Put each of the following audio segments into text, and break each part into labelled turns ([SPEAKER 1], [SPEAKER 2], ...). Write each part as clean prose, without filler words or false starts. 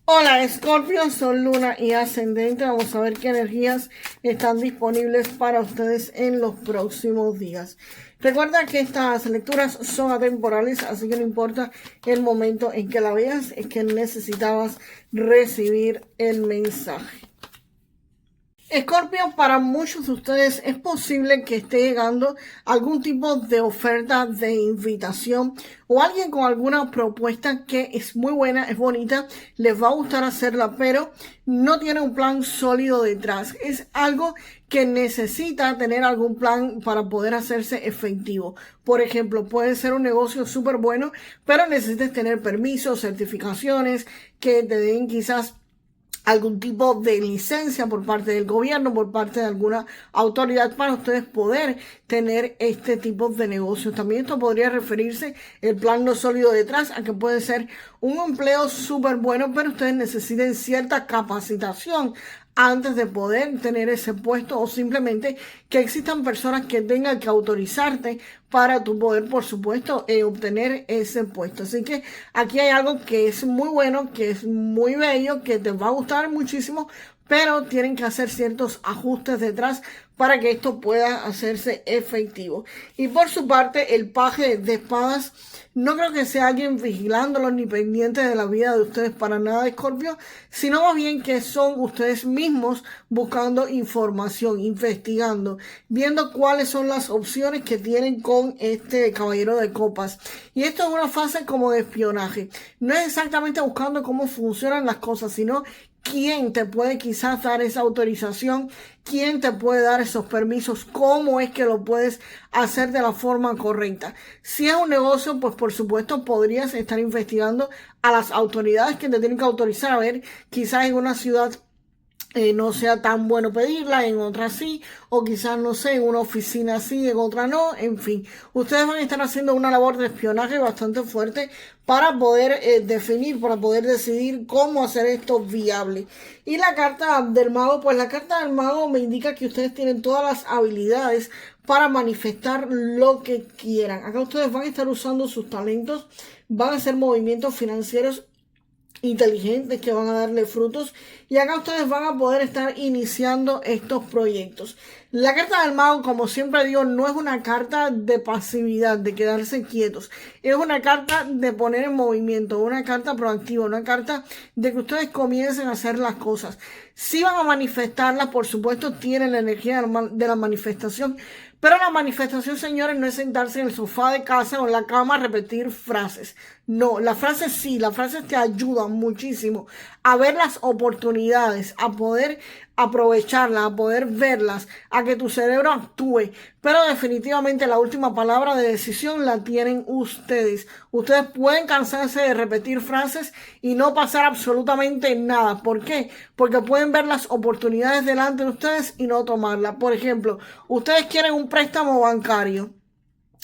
[SPEAKER 1] Hola Escorpio, Sol, Luna y Ascendente. Vamos a ver qué energías están disponibles para ustedes en los próximos días. Recuerda que estas lecturas son atemporales, así que no importa el momento en que la veas, es que necesitabas recibir el mensaje. Escorpio, para muchos de ustedes es posible que esté llegando algún tipo de oferta de invitación o alguien con alguna propuesta que es muy buena, es bonita, les va a gustar hacerla, pero no tiene un plan sólido detrás. Es algo que necesita tener algún plan para poder hacerse efectivo. Por ejemplo, puede ser un negocio súper bueno, pero necesitas tener permisos, certificaciones que te den quizás algún tipo de licencia por parte del gobierno, por parte de alguna autoridad para ustedes poder tener este tipo de negocios. También esto podría referirse, el plan no sólido detrás, a que puede ser un empleo súper bueno, pero ustedes necesiten cierta capacitación antes de poder tener ese puesto, o simplemente que existan personas que tengan que autorizarte para tu poder, por supuesto, obtener ese puesto. Así que aquí hay algo que es muy bueno, que es muy bello, que te va a gustar muchísimo, pero tienen que hacer ciertos ajustes detrás para que esto pueda hacerse efectivo. Y por su parte, el paje de espadas, no creo que sea alguien vigilándolos ni pendiente de la vida de ustedes para nada, Escorpio, sino más bien que son ustedes mismos buscando información, investigando, viendo cuáles son las opciones que tienen con este caballero de copas. Y esto es una fase como de espionaje. No es exactamente buscando cómo funcionan las cosas, sino quién te puede quizás dar esa autorización, quién te puede dar esos permisos, cómo es que lo puedes hacer de la forma correcta. Si es un negocio, pues por supuesto podrías estar investigando a las autoridades que te tienen que autorizar. A ver, quizás en una ciudad no sea tan bueno pedirla, en otra sí, o quizás, no sé, en una oficina sí, en otra no, en fin. Ustedes van a estar haciendo una labor de espionaje bastante fuerte para poder definir, para poder decidir cómo hacer esto viable. Y la carta del mago, pues la carta del mago me indica que ustedes tienen todas las habilidades para manifestar lo que quieran. Acá ustedes van a estar usando sus talentos, van a hacer movimientos financieros inteligentes que van a darle frutos, y acá ustedes van a poder estar iniciando estos proyectos. La carta del mago, como siempre digo, no es una carta de pasividad, de quedarse quietos, es una carta de poner en movimiento, una carta proactiva, una carta de que ustedes comiencen a hacer las cosas. Si van a manifestarlas, por supuesto tienen la energía de la manifestación, pero la manifestación, señores, no es sentarse en el sofá de casa o en la cama a repetir frases. No, las frases sí, las frases te ayudan muchísimo a ver las oportunidades, a poder aprovecharlas, a poder verlas, a que tu cerebro actúe. Pero definitivamente la última palabra de decisión la tienen ustedes. Ustedes pueden cansarse de repetir frases y no pasar absolutamente nada. ¿Por qué? Porque pueden ver las oportunidades delante de ustedes y no tomarlas. Por ejemplo, ustedes quieren un préstamo bancario.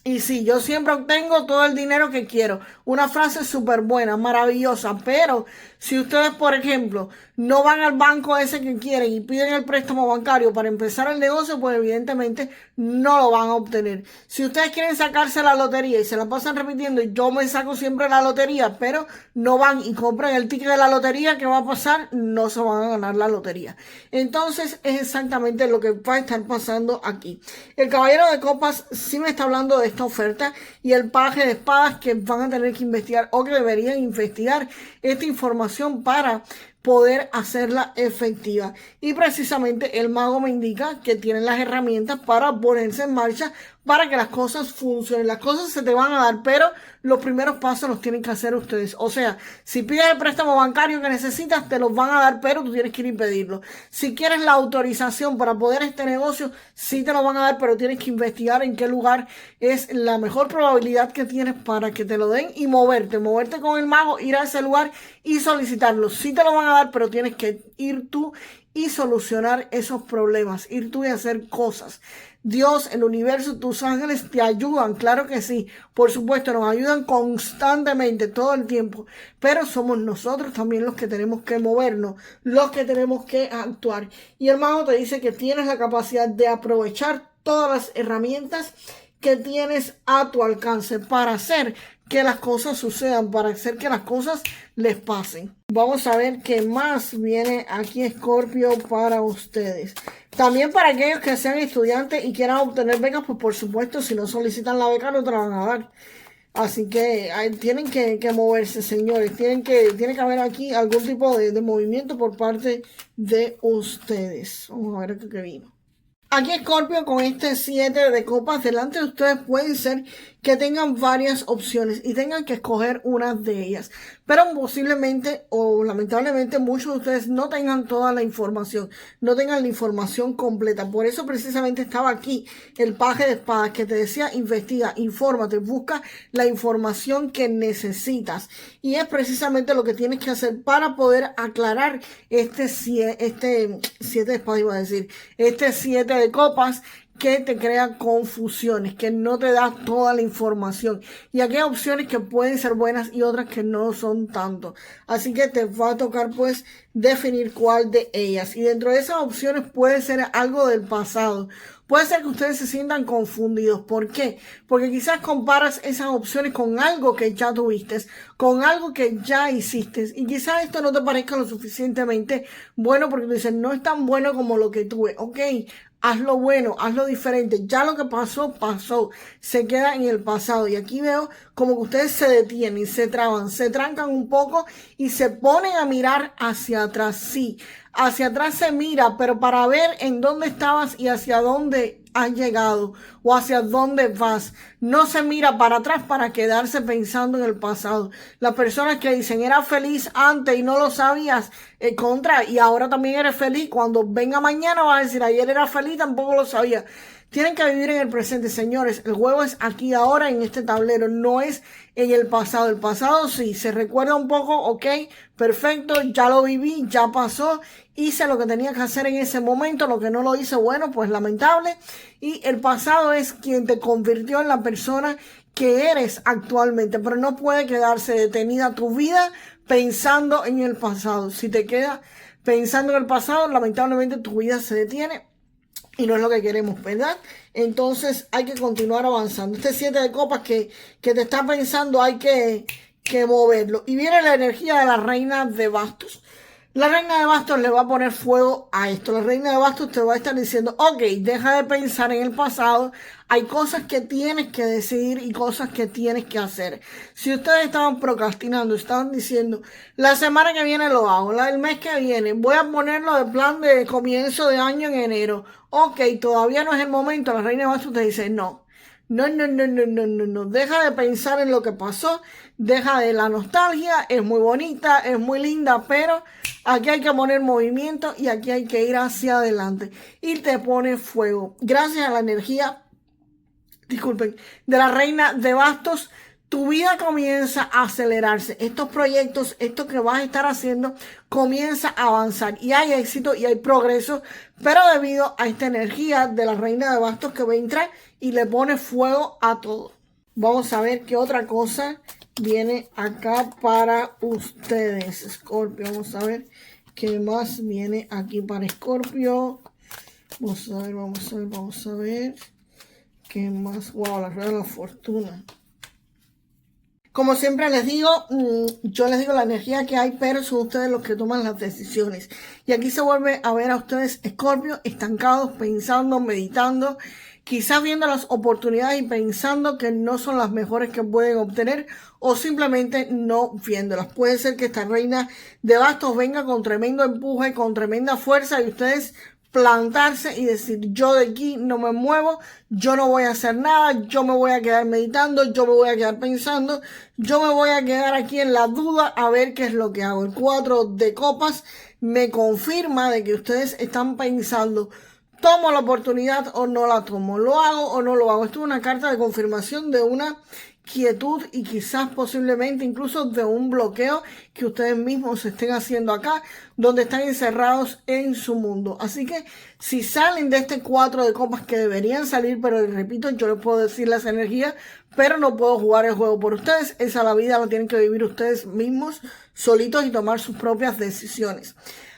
[SPEAKER 1] Y sí, yo siempre obtengo todo el dinero que quiero. Una frase súper buena, maravillosa. Pero si ustedes, por ejemplo, no van al banco ese que quieren y piden el préstamo bancario para empezar el negocio, pues evidentemente no lo van a obtener. Si ustedes quieren sacarse la lotería y se la pasan repitiendo, y yo me saco siempre la lotería, pero no van y compran el ticket de la lotería, ¿qué va a pasar? No se van a ganar la lotería. Entonces es exactamente lo que va a estar pasando aquí. El caballero de copas sí me está hablando de esta oferta, y el paje de espadas, que van a tener que investigar, o que deberían investigar esta información para poder hacerla efectiva. Y precisamente el mago me indica que tienen las herramientas para ponerse en marcha para que las cosas funcionen. Las cosas se te van a dar, pero los primeros pasos los tienen que hacer ustedes. O sea, si pides el préstamo bancario que necesitas, te los van a dar, pero tú tienes que ir y pedirlo. Si quieres la autorización para poder este negocio, sí te lo van a dar, pero tienes que investigar en qué lugar es la mejor probabilidad que tienes para que te lo den, y moverte con el mago, ir a ese lugar y solicitarlo. Sí te lo van a dar, pero tienes que ir tú y solucionar esos problemas, ir tú y hacer cosas. Dios, el universo, tus ángeles te ayudan, claro que sí, por supuesto, nos ayudan constantemente, todo el tiempo, pero somos nosotros también los que tenemos que movernos, los que tenemos que actuar. Y el mago te dice que tienes la capacidad de aprovechar todas las herramientas que tienes a tu alcance para hacer que las cosas sucedan, para hacer que las cosas les pasen. Vamos a ver qué más viene aquí, Escorpio, para ustedes. También para aquellos que sean estudiantes y quieran obtener becas, pues por supuesto, si no solicitan la beca, no te la van a dar. Así que tienen que moverse, señores. Tiene que haber aquí algún tipo de movimiento por parte de ustedes. Vamos a ver qué vino. Aquí, Escorpio, con este 7 de copas delante de ustedes, pueden ser que tengan varias opciones y tengan que escoger una de ellas. Pero posiblemente o lamentablemente muchos de ustedes no tengan toda la información, no tengan la información completa. Por eso precisamente estaba aquí el paje de espadas que te decía: investiga, infórmate, busca la información que necesitas. Y es precisamente lo que tienes que hacer para poder aclarar este 7 de espadas, iba a decir, este 7 de copas, que te crea confusiones, que no te da toda la información. Y aquí hay opciones que pueden ser buenas y otras que no son tanto. Así que te va a tocar pues definir cuál de ellas. Y dentro de esas opciones puede ser algo del pasado. Puede ser que ustedes se sientan confundidos. ¿Por qué? Porque quizás comparas esas opciones con algo que ya tuviste, con algo que ya hiciste. Y quizás esto no te parezca lo suficientemente bueno porque tú dices, no es tan bueno como lo que tuve. Ok, hazlo bueno, hazlo diferente. Ya lo que pasó, pasó. Se queda en el pasado. Y aquí veo como que ustedes se detienen, se traban, se trancan un poco y se ponen a mirar hacia atrás. Sí, hacia atrás se mira, pero para ver en dónde estabas y hacia dónde has llegado o hacia dónde vas. No se mira para atrás para quedarse pensando en el pasado. Las personas que dicen era feliz antes y no lo sabías, y ahora también eres feliz. Cuando venga mañana vas a decir ayer era feliz, tampoco lo sabía. Tienen que vivir en el presente, señores. El juego es aquí ahora en este tablero, no es en el pasado. El pasado sí, se recuerda un poco, ok, perfecto, ya lo viví, ya pasó, hice lo que tenía que hacer en ese momento, lo que no lo hice, bueno, pues lamentable. Y el pasado es quien te convirtió en la persona que eres actualmente, pero no puede quedarse detenida tu vida pensando en el pasado. Si te quedas pensando en el pasado, lamentablemente tu vida se detiene. Y no es lo que queremos, ¿verdad? Entonces hay que continuar avanzando. Este 7 de copas que te está pensando, hay que moverlo. Y viene la energía de la reina de bastos. La reina de bastos le va a poner fuego a esto. La reina de bastos te va a estar diciendo, ok, deja de pensar en el pasado. Hay cosas que tienes que decidir y cosas que tienes que hacer. Si ustedes estaban procrastinando, estaban diciendo, la semana que viene lo hago, el mes que viene, voy a ponerlo de plan de comienzo de año en enero. Ok, todavía no es el momento. La reina de bastos te dice, no. No. Deja de pensar en lo que pasó. Deja de la nostalgia. Es muy bonita, es muy linda, pero aquí hay que poner movimiento y aquí hay que ir hacia adelante. Y te pone fuego. Gracias a la energía, de la reina de bastos, tu vida comienza a acelerarse. Estos proyectos, esto que vas a estar haciendo, comienza a avanzar. Y hay éxito y hay progreso, pero debido a esta energía de la reina de bastos que va a entrar y le pone fuego a todo. Vamos a ver qué otra cosa viene acá para ustedes, Escorpio. Vamos a ver qué más viene aquí para Escorpio. Vamos a ver. ¿Qué más? Wow, la rueda de la fortuna. Como siempre les digo, yo les digo la energía que hay, pero son ustedes los que toman las decisiones. Y aquí se vuelve a ver a ustedes, Escorpio, estancados, pensando, meditando, quizás viendo las oportunidades y pensando que no son las mejores que pueden obtener o simplemente no viéndolas. Puede ser que esta reina de bastos venga con tremendo empuje, con tremenda fuerza y ustedes plantarse y decir, yo de aquí no me muevo, yo no voy a hacer nada, yo me voy a quedar meditando, yo me voy a quedar pensando, yo me voy a quedar aquí en la duda a ver qué es lo que hago. El 4 de copas me confirma de que ustedes están pensando, ¿tomo la oportunidad o no la tomo? ¿Lo hago o no lo hago? Esto es una carta de confirmación de una quietud y quizás posiblemente incluso de un bloqueo que ustedes mismos estén haciendo acá, donde están encerrados en su mundo. Así que si salen de este 4 de copas, que deberían salir, pero repito, yo les puedo decir las energías, pero no puedo jugar el juego por ustedes. Esa la vida la tienen que vivir ustedes mismos, solitos, y tomar sus propias decisiones.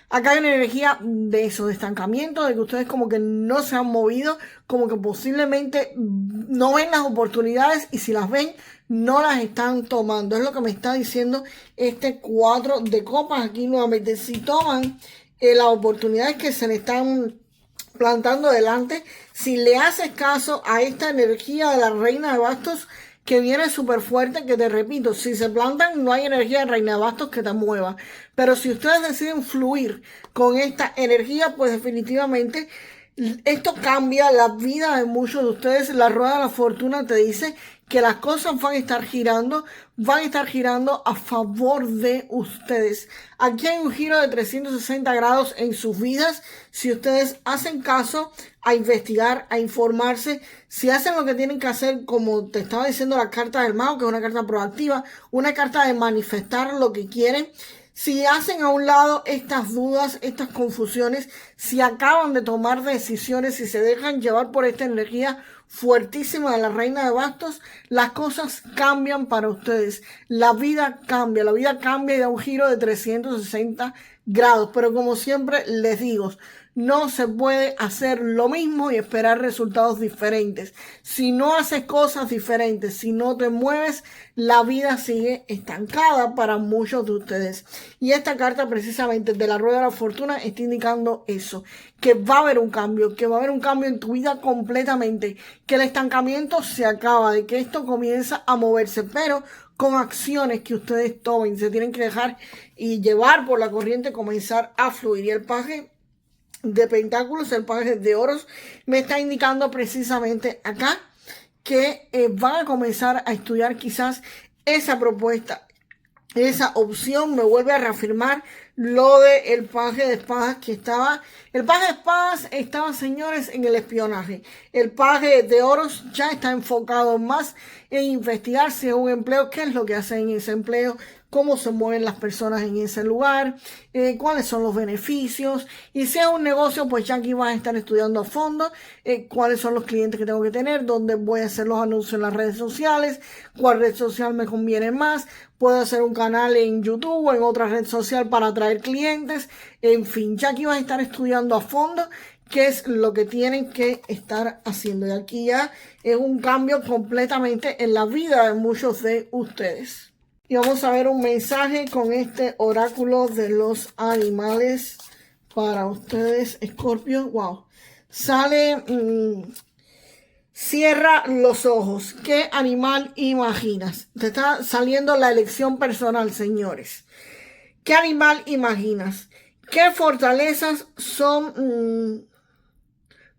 [SPEAKER 1] Acá hay una energía de eso, de estancamiento, de que ustedes como que no se han movido, como que posiblemente no ven las oportunidades y si las ven, no las están tomando. Es lo que me está diciendo este 4 de copas aquí nuevamente. Si toman las oportunidades que se le están plantando delante, si le haces caso a esta energía de la reina de bastos, que viene súper fuerte, que te repito, si se plantan no hay energía de reina de bastos que te mueva, pero si ustedes deciden fluir con esta energía, pues definitivamente esto cambia la vida de muchos de ustedes. La rueda de la fortuna te dice que las cosas van a estar girando a favor de ustedes. Aquí hay un giro de 360 grados en sus vidas. Si ustedes hacen caso a investigar, a informarse, si hacen lo que tienen que hacer, como te estaba diciendo la carta del mago, que es una carta proactiva, una carta de manifestar lo que quieren. Si hacen a un lado estas dudas, estas confusiones, si acaban de tomar decisiones, si se dejan llevar por esta energía fuertísima de la reina de bastos, las cosas cambian para ustedes. La vida cambia y da un giro de 360 grados. Pero como siempre les digo, no se puede hacer lo mismo y esperar resultados diferentes. Si no haces cosas diferentes, si no te mueves, la vida sigue estancada para muchos de ustedes. Y esta carta precisamente de la rueda de la fortuna está indicando eso, que va a haber un cambio, en tu vida completamente, que el estancamiento se acaba, de que esto comienza a moverse, pero con acciones que ustedes tomen, se tienen que dejar y llevar por la corriente, comenzar a fluir. Y el paje de pentáculos, el paje de oros, me está indicando precisamente acá que van a comenzar a estudiar quizás esa propuesta, esa opción. Me vuelve a reafirmar lo de el paje de espadas que estaba. El paje de espadas estaba, señores, en el espionaje. El paje de oros ya está enfocado más en investigar si es un empleo, qué es lo que hacen en ese empleo, cómo se mueven las personas en ese lugar, cuáles son los beneficios, y si es un negocio, pues ya aquí vas a estar estudiando a fondo cuáles son los clientes que tengo que tener, dónde voy a hacer los anuncios en las redes sociales, cuál red social me conviene más, puedo hacer un canal en YouTube o en otra red social para atraer clientes, en fin, ya aquí vas a estar estudiando a fondo qué es lo que tienen que estar haciendo. Y aquí ya es un cambio completamente en la vida de muchos de ustedes. Y vamos a ver un mensaje con este oráculo de los animales para ustedes, Escorpio. Wow. Sale, cierra los ojos. ¿Qué animal imaginas? Te está saliendo la elección personal, señores. ¿Qué animal imaginas? ¿Qué fortalezas son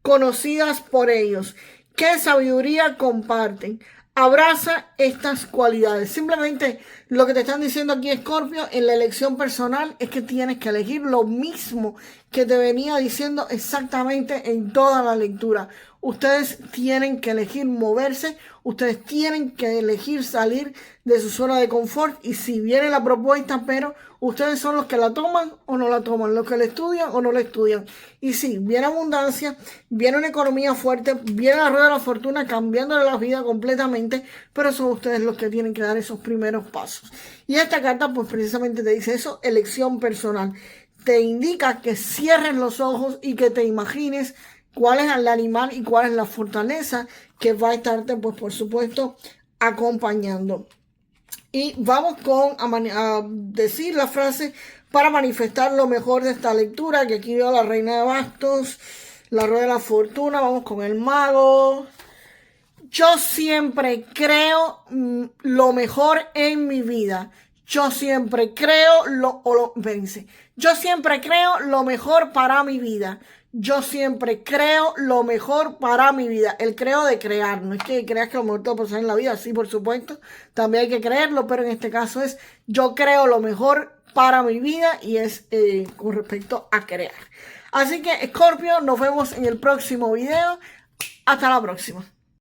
[SPEAKER 1] conocidas por ellos? ¿Qué sabiduría comparten? Abraza estas cualidades. Simplemente lo que te están diciendo aquí, Escorpio, en la elección personal es que tienes que elegir lo mismo que te venía diciendo exactamente en toda la lectura. Ustedes tienen que elegir moverse, ustedes tienen que elegir salir de su zona de confort, y si viene la propuesta, pero ustedes son los que la toman o no la toman, los que la estudian o no la estudian. Y sí, viene abundancia, viene una economía fuerte, viene la rueda de la fortuna cambiándole la vida completamente, pero son ustedes los que tienen que dar esos primeros pasos. Y esta carta pues precisamente te dice eso, elección personal. Te indica que cierres los ojos y que te imagines cuál es el animal y cuál es la fortaleza que va a estarte, pues por supuesto, acompañando. Y vamos a decir la frase para manifestar lo mejor de esta lectura, que aquí veo la reina de bastos, la rueda de la fortuna, vamos con el mago. Yo siempre creo lo mejor en mi vida. Yo siempre creo yo siempre creo lo mejor para mi vida. Yo siempre creo lo mejor para mi vida. El creo de crear. No es que creas que lo mejor te va a pasar en la vida. Sí, por supuesto. También hay que creerlo. Pero en este caso es yo creo lo mejor para mi vida. Y es con respecto a crear. Así que, Escorpio, nos vemos en el próximo video. Hasta la próxima.